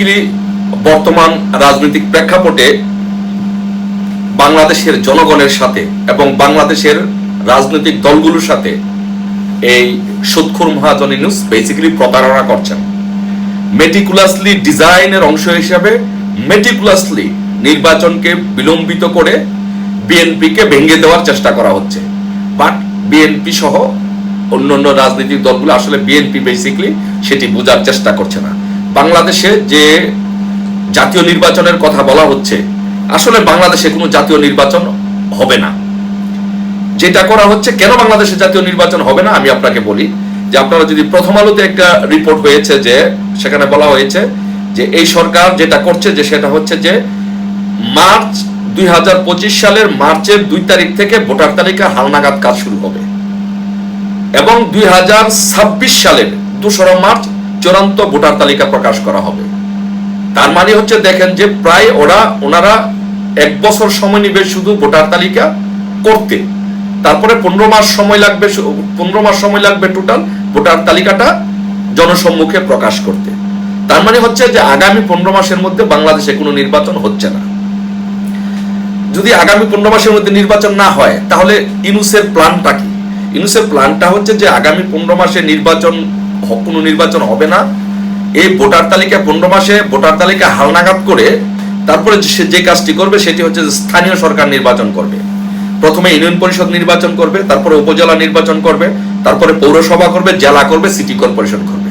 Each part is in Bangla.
বেসিক্যালি বর্তমান রাজনৈতিক প্রেক্ষাপটে বাংলাদেশের জনগণের সাথে এবং বাংলাদেশের রাজনৈতিক দলগুলোর সাথে এই সুদখোর মহাজন ইউনূস বেসিক্যালি প্রতারণা করছেন। মেটিকুলাসলি ডিজাইনের অংশ হিসাবে মেটিকুলাসলি নির্বাচনকে বিলম্বিত করে বিএনপিকে ভেঙে দেওয়ার চেষ্টা করা হচ্ছে। বাট বিএনপি সহ অন্যান্য রাজনৈতিক দলগুলো আসলে বিএনপি বেসিক্যালি সেটি বোঝার চেষ্টা করছে না। বাংলাদেশে যে জাতীয় নির্বাচনের কথা বলা হচ্ছে, আসলে বাংলাদেশে কোনো জাতীয় নির্বাচন হবে না। যেটা করা হচ্ছে, কেন বাংলাদেশে জাতীয় নির্বাচন হবে না আমি আপনাকে বলি। যে আপনারা যদি প্রথম আলোতে একটা রিপোর্ট হয়েছে, যে সেখানে বলা হয়েছে যে এই সরকার যেটা করছে যে সেটা হচ্ছে যে মার্চ 2025 সালের মার্চের 2 তারিখ থেকে ভোটার তালিকা হালনাগাদ কাজ শুরু হবে এবং 2026 সালের 2 মার্চ চূড়ান্ত ভোটার তালিকা প্রকাশ করা হবে। তার মানে হচ্ছে দেখেন যে প্রায় ওনারা 1 বছর সময় নেবে শুধু ভোটার তালিকা করতে, তারপরে 15 মাস সময় লাগবে টোটাল ভোটার তালিকাটা জনসম্মুখে প্রকাশ করতে। তার মানে হচ্ছে যে আগামী 15 মাসের মধ্যে বাংলাদেশে কোনো নির্বাচন হচ্ছে না। যদি আগামী 15 মাসের মধ্যে নির্বাচন না হয়, তাহলে ইউনূসের প্ল্যানটা কি? ইউনূসের প্ল্যানটা হচ্ছে যে আগামী 15 মাসে কোনো নির্বাচন হবে না। এই ভোটার তালিকা 15 মাসে ভোটার তালিকা হালনাগাদ করে তারপরে সে যে কাজটি করবে সেটি হচ্ছে স্থানীয় সরকার নির্বাচন করবে। প্রথমে ইউনিয়ন পরিষদ নির্বাচন করবে, তারপরে উপজেলা নির্বাচন করবে, তারপরে পৌরসভা করবে, জেলা করবে, সিটি কর্পোরেশন করবে।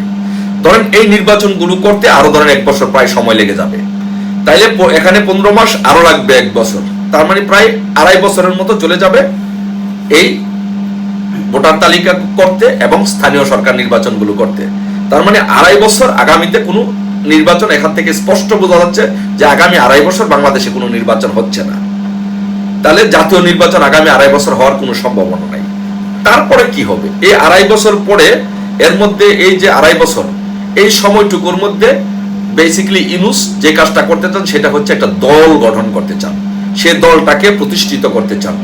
ধরেন এই নির্বাচনগুলো করতে আরো ধরেন 1 বছর প্রায় সময় লেগে যাবে। তাইলে এখানে 15 মাস আরো লাগবে 1 বছর, তার মানে প্রায় 2.5 বছরের মতো চলে যাবে এই ভোটার তালিকা করতে এবং স্থানীয় সরকার নির্বাচনগুলো করতে। তার মানে 2.5 বছর আগামীতে কোনো নির্বাচন, এখান থেকে স্পষ্ট বোঝা যাচ্ছে যে আগামী 2.5 বছর বাংলাদেশে কোনো নির্বাচন হচ্ছে না। তাহলে জাতীয় নির্বাচন আগামী 2.5 বছর হওয়ার কোনো সম্ভাবনা নাই। তারপরে কি হবে? এই 2.5 বছর পরে এর মধ্যে এই যে 2.5 বছর, এই সময়টুকুর মধ্যে বেসিক্যালি ইউনূস যে কাজটা করতে চান সেটা হচ্ছে একটা দল গঠন করতে চান। সেই দলটাকে প্রতিষ্ঠিত করতে চান।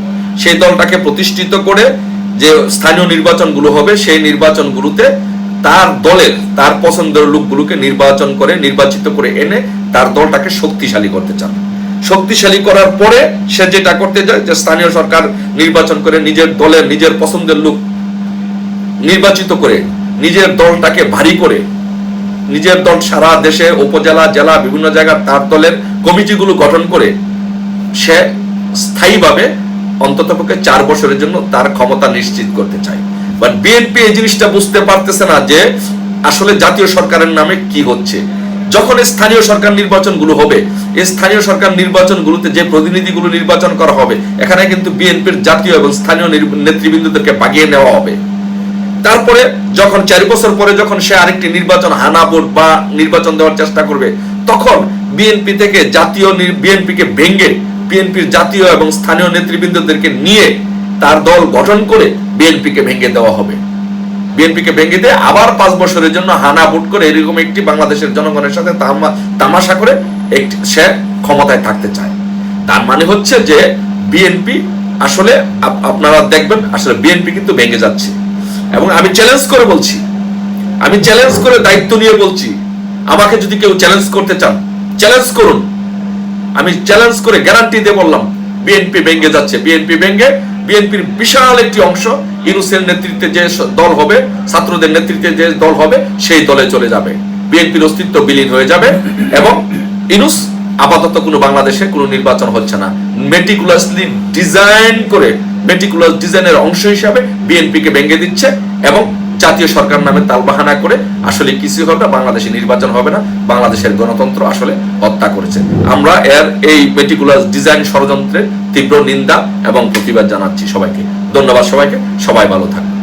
সেই দলটাকে প্রতিষ্ঠিত করে যে স্থানীয় নির্বাচনগুলো হবে সেই নির্বাচনগুলোতে তার দলের তার পছন্দের লোকগুলোকে নির্বাচিত করে এনে তার দলটাকে শক্তিশালী করতে চান। শক্তিশালী করার পরে সে যেটা করতে যায় যে স্থানীয় সরকার নির্বাচন করে নিজের দলের নিজের পছন্দের লোক নির্বাচিত করে নিজের দলটাকে ভারী করে নিজের দল সারা দেশে উপজেলা জেলা বিভিন্ন জায়গায় তার দলের কমিটিগুলো গঠন করে সে স্থায়ীভাবে অন্ততপক্ষে 4 বছরের জন্য তার ক্ষমতা নিশ্চিত করতে চায়। বাট বিএনপি এই জিনিসটা বুঝতে পারতেছে না যে আসলে জাতীয় সরকারের নামে কি হচ্ছে। যখন স্থানীয় সরকার নির্বাচনগুলো হবে, এই স্থানীয় সরকার নির্বাচনগুলোতে যে প্রতিনিধিগুলো নির্বাচন করা হবে, এখানে কিন্তু বিএনপির জাতীয় এবং স্থানীয় নেতৃবৃন্দদেরকে বাগিয়ে নেওয়া হবে। তারপরে যখন 4 বছর পরে যখন সে আরেকটি নির্বাচন হানা ভোট বা নির্বাচন দেওয়ার চেষ্টা করবে, তখন বিএনপি থেকে বিএনপিকে ভেঙে বিএনপির জাতীয় এবং স্থানীয় নেতৃবৃন্দদেরকে নিয়ে তার দল গঠন করে বিএনপিকে ভেঙে দেওয়া হবে। বিএনপিকে ভেঙে দিয়ে আবার 5 বছরের জন্য হানা ভোট করে এরকম একটি বাংলাদেশের জনগণের সাথে তামাশা করে সে ক্ষমতায় থাকতে চায়। তার মানে হচ্ছে যে বিএনপি আসলে আপনারা দেখবেন আসলে বিএনপি কিন্তু ভেঙে যাচ্ছে। এবং আমি চ্যালেঞ্জ করে বলছি, আমি চ্যালেঞ্জ করে দায়িত্ব নিয়ে বলছি, আমাকে যদি কেউ চ্যালেঞ্জ করতে চান চ্যালেঞ্জ করুন। আমি চ্যালেঞ্জ করে গ্যারান্টি দিয়ে বললাম বিএনপি ভেঙে যাচ্ছে। বিএনপির বিশাল একটি অংশ ইউনূসের নেতৃত্বে যে দল হবে, ছাত্রদের নেতৃত্বে যে দল হবে সেই দলে চলে যাবে। বিএনপির অস্তিত্ব বিলীন হয়ে যাবে এবং ইউনূস আপাতত কোনো বাংলাদেশে কোনো নির্বাচন হচ্ছে না। মেটিকুলাসলি ডিজাইনের অংশ হিসাবে বিএনপিকে ভেঙে দিচ্ছে এবং জাতীয় সরকার নামে তালবাহানা করে আসলে কিছু হবে না, বাংলাদেশে নির্বাচন হবে না, বাংলাদেশের গণতন্ত্র আসলে হত্যা করেছে। আমরা এই মেটিকুলাস ডিজাইন ষড়যন্ত্রের তীব্র নিন্দা এবং প্রতিবাদ জানাচ্ছি সবাইকে। ধন্যবাদ সবাইকে, সবাই ভালো থাকবে।